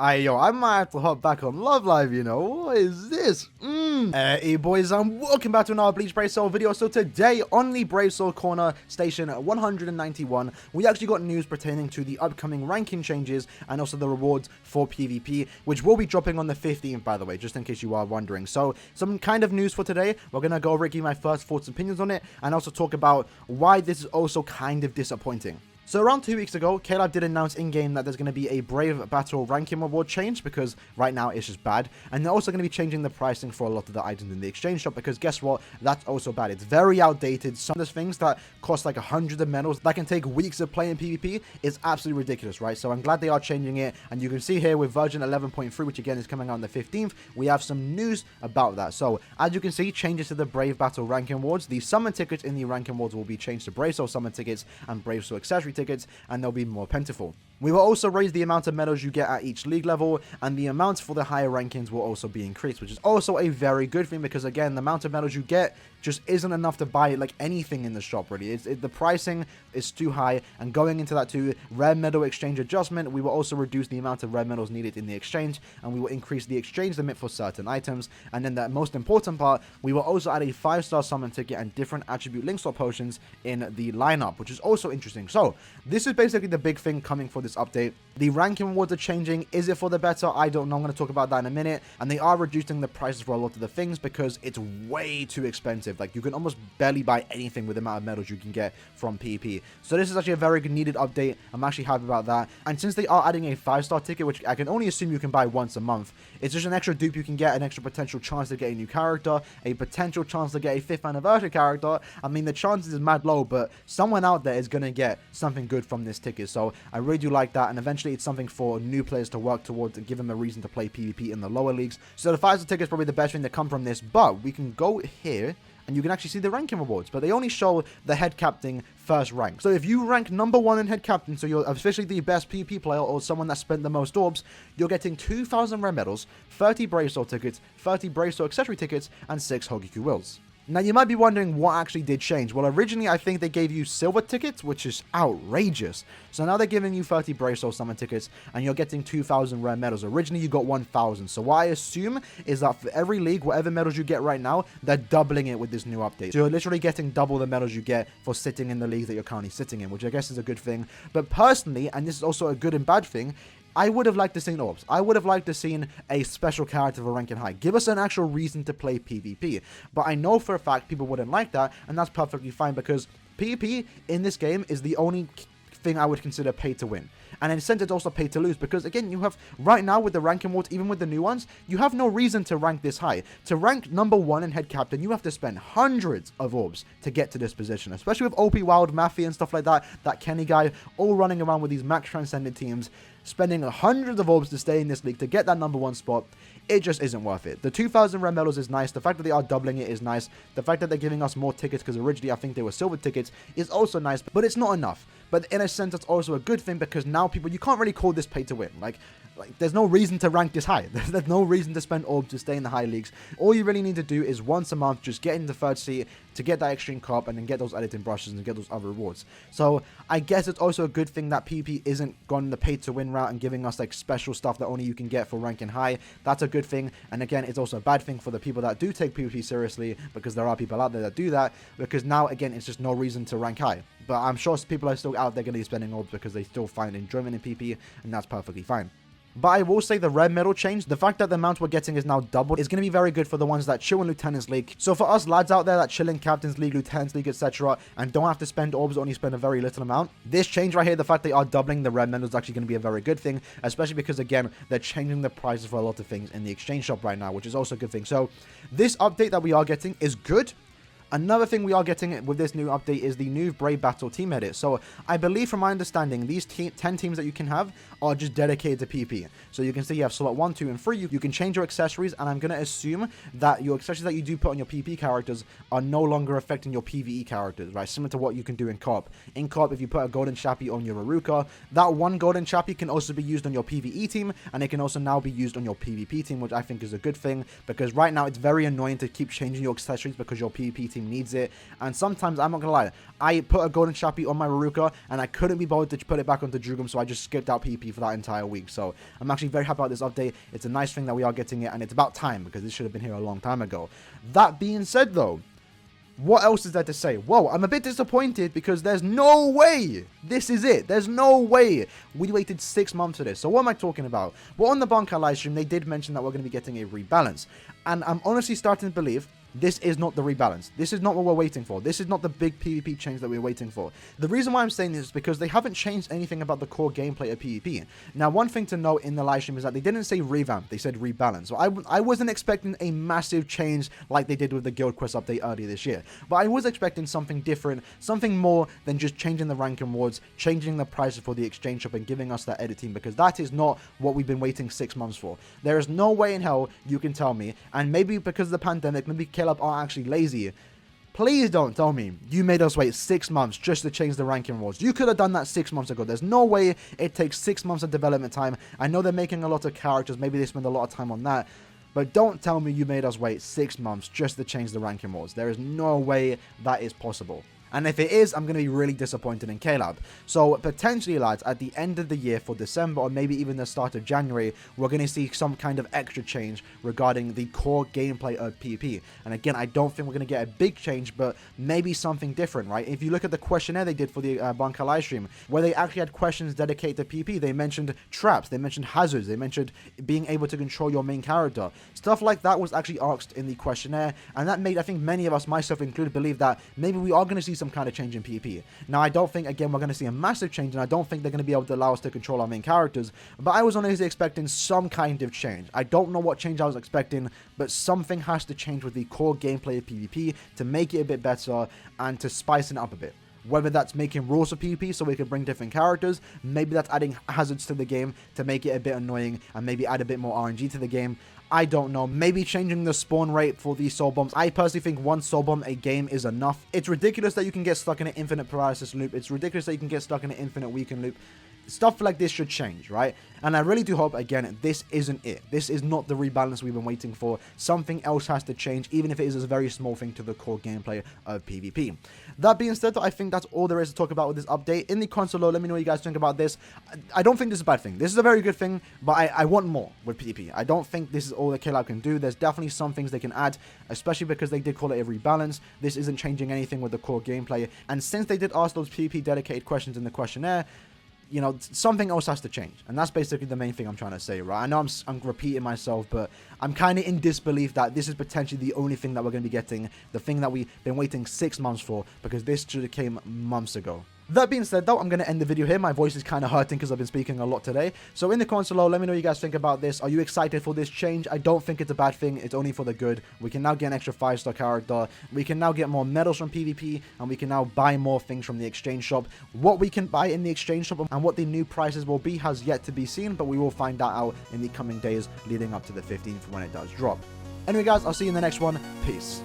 Yo, I might have to hop back on Love Live, you know. What is this? Hey boys, and welcome back to another Bleach Brave Soul video. So today, on the Brave Soul Corner, station 191, we actually got news pertaining to the upcoming ranking changes and also the rewards for PvP, which will be dropping on the 15th, by the way, just in case you are wondering. So, some kind of news for today. We're going to go over it, give my first thoughts and opinions on it, and also talk about why this is also kind of disappointing. So around 2 weeks ago, K-Lab did announce in-game that there's going to be a Brave Battle ranking reward change because right now it's just bad. And they're also going to be changing the pricing for a lot of the items in the exchange shop because guess what? That's also bad. It's very outdated. Some of those things that cost like 100 of medals that can take weeks of playing PvP is absolutely ridiculous, right? So I'm glad they are changing it. And you can see here with version 11.3, which again is coming out on the 15th, we have some news about that. So as you can see, changes to the Brave Battle ranking rewards. The summon tickets in the ranking rewards will be changed to Brave Soul summon tickets and Brave Soul accessory tickets, and they'll be more plentiful. We will also raise the amount of medals you get at each league level, and the amounts for the higher rankings will also be increased, which is also a very good thing because, again, the amount of medals you get just isn't enough to buy like anything in the shop, really. The pricing is too high, and going into that too, rare medal exchange adjustment, we will also reduce the amount of rare medals needed in the exchange, and we will increase the exchange limit for certain items, and then the most important part, we will also add a 5-star summon ticket and different attribute link swap potions in the lineup, which is also interesting. So, this is basically the big thing coming for this update. The ranking rewards are changing. Is it for the better? I don't know. I'm going to talk about that in a minute. And they are reducing the prices for a lot of the things because it's way too expensive. Like, you can almost barely buy anything with the amount of medals you can get from PvP. So this is actually a very good needed update. I'm actually happy about that. And since they are adding a 5-star ticket, which I can only assume you can buy once a month, it's just an extra dupe you can get, an extra potential chance to get a new character, a potential chance to get a 5th anniversary character. I mean, the chances is mad low, but someone out there is going to get something good from this ticket. So I really do like that. And eventually it's something for new players to work towards and give them a reason to play PvP in the lower leagues. So the 5-star ticket is probably the best thing to come from this, but we can go here and you can actually see the ranking rewards, but they only show the head captain first rank. So if you rank number 1 in head captain, so you're officially the best PvP player or someone that spent the most orbs, you're getting 2,000 rare medals, 30 Brave Soul tickets, 30 Brave Soul accessory tickets, and 6 Hogiku Wills. Now, you might be wondering what actually did change. Well, originally, I think they gave you silver tickets, which is outrageous. So now they're giving you 30 Brave Soul summon tickets, and you're getting 2,000 rare medals. Originally, you got 1,000. So what I assume is that for every league, whatever medals you get right now, they're doubling it with this new update. So you're literally getting double the medals you get for sitting in the leagues that you're currently sitting in, which I guess is a good thing. But personally, and this is also a good and bad thing, I would have liked to seen orbs. I would have liked to seen a special character for ranking high. Give us an actual reason to play PvP. But I know for a fact people wouldn't like that, and that's perfectly fine because PvP in this game is the only thing I would consider pay to win. And in a sense, it's also pay to lose because, again, you have, right now with the ranking awards, even with the new ones, you have no reason to rank this high. To rank number 1 in head captain, you have to spend hundreds of orbs to get to this position, especially with OP Wild, Mafia, and stuff like that, that Kenny guy, all running around with these max transcended teams, spending hundreds of orbs to stay in this league to get that number 1 spot. It just isn't worth it. The 2,000 rare medals is nice. The fact that they are doubling it is nice. The fact that they're giving us more tickets, because originally I think they were silver tickets, is also nice, but it's not enough. But in a sense, it's also a good thing because now people, you can't really call this pay to win. Like there's no reason to rank this high. There's no reason to spend orbs to stay in the high leagues. All you really need to do is once a month, just get into the 3rd seat to get that extreme cup and then get those editing brushes and get those other rewards. So I guess it's also a good thing that PvP isn't gone the pay to win route and giving us like special stuff that only you can get for ranking high. That's a good thing. And again, it's also a bad thing for the people that do take PvP seriously because there are people out there that do that because now, again, it's just no reason to rank high. But I'm sure people are still out there going to be spending orbs because they still find enjoyment in PvP, and that's perfectly fine. But I will say the red medal change, the fact that the amount we're getting is now doubled, is going to be very good for the ones that chill in Lieutenant's League. So for us lads out there that chill in Captain's League, Lieutenant's League, etc., and don't have to spend orbs or only spend a very little amount, this change right here, the fact they are doubling the red medal is actually going to be a very good thing, especially because, again, they're changing the prices for a lot of things in the exchange shop right now, which is also a good thing. So this update that we are getting is good. Another thing we are getting with this new update is the new Brave Battle team edit. So I believe from my understanding, these 10 teams that you can have are just dedicated to PvP. So you can see you have slot 1, 2, and 3. You can change your accessories, and I'm going to assume that your accessories that you do put on your PvP characters are no longer affecting your PvE characters, right? Similar to what you can do in co-op. In co-op, if you put a golden chappie on your Aruka, that one golden chappie can also be used on your PvE team, and it can also now be used on your PvP team, which I think is a good thing, because right now it's very annoying to keep changing your accessories because your PvP team team needs it. And sometimes, I'm not gonna lie, I put a golden Chappie on my Ruka, and I couldn't be bothered to put it back onto Drugum, so I just skipped out PvP for that entire week. So I'm actually very happy about this update. It's a nice thing that we are getting it, and it's about time, because this should have been here a long time ago. That being said, though, what else is there to say? Whoa, I'm a bit disappointed because there's no way this is it. There's no way we waited 6 months for this. So what am I talking about? Well, on the Bankai live stream, they did mention that we're going to be getting a rebalance. And I'm honestly starting to believe this is not the rebalance. This is not what we're waiting for. This is not the big PvP change that we're waiting for. The reason why I'm saying this is because they haven't changed anything about the core gameplay of PvP. Now, one thing to note in the live stream is that they didn't say revamp. They said rebalance. So I wasn't expecting a massive change like they did with the Guild Quest update earlier this year. But I was expecting something different, something more than just changing the rank and rewards, changing the prices for the exchange shop and giving us that edit team, because that is not what we've been waiting 6 months for. There is no way in hell you can tell me, and maybe because of the pandemic, maybe Caleb are actually lazy. Please don't tell me you made us wait 6 months just to change the ranking rewards. You could have done that 6 months ago. There's no way it takes 6 months of development time. I know they're making a lot of characters. Maybe they spend a lot of time on that. But don't tell me you made us wait 6 months just to change the ranking rewards. There is no way that is possible. And if it is, I'm going to be really disappointed in Caleb. So potentially, lads, at the end of the year for December, or maybe even the start of January, we're going to see some kind of extra change regarding the core gameplay of PvP. And again, I don't think we're going to get a big change, but maybe something different, right? If you look at the questionnaire they did for the Bankai live stream, where they actually had questions dedicated to PvP, they mentioned traps, they mentioned hazards, they mentioned being able to control your main character. Stuff like that was actually asked in the questionnaire, and that made, I think, many of us, myself included, believe that maybe we are going to see some kind of change in PvP. Now, I don't think, again, we're going to see a massive change, and I don't think they're going to be able to allow us to control our main characters, but I was honestly expecting some kind of change. I don't know what change I was expecting, but something has to change with the core gameplay of PvP to make it a bit better and to spice it up a bit. Whether that's making rules of PvP so we can bring different characters, maybe that's adding hazards to the game to make it a bit annoying and maybe add a bit more RNG to the game. I don't know. Maybe changing the spawn rate for these soul bombs. I personally think one soul bomb a game is enough. It's ridiculous that you can get stuck in an infinite paralysis loop. It's ridiculous that you can get stuck in an infinite weaken loop. Stuff like this should change, right? And I really do hope, again, this isn't it. This is not the rebalance we've been waiting for. Something else has to change, even if it is a very small thing to the core gameplay of PvP. That being said, though, I think that's all there is to talk about with this update. In the console, let me know what you guys think about this. I don't think this is a bad thing. This is a very good thing, but I want more with PvP. I don't think this is all that KLab can do. There's definitely some things they can add, especially because they did call it a rebalance. This isn't changing anything with the core gameplay. And since they did ask those PvP dedicated questions in the questionnaire, you know, something else has to change. And that's basically the main thing I'm trying to say, right? I know I'm repeating myself, but I'm kind of in disbelief that this is potentially the only thing that we're going to be getting, the thing that we've been waiting 6 months for, because this should have came months ago. That being said, though, I'm going to end the video here. My voice is kind of hurting because I've been speaking a lot today. So in the comments below, let me know what you guys think about this. Are you excited for this change? I don't think it's a bad thing. It's only for the good. We can now get an extra 5-star character. We can now get more medals from PvP. And we can now buy more things from the exchange shop. What we can buy in the exchange shop and what the new prices will be has yet to be seen. But we will find that out in the coming days leading up to the 15th when it does drop. Anyway, guys, I'll see you in the next one. Peace.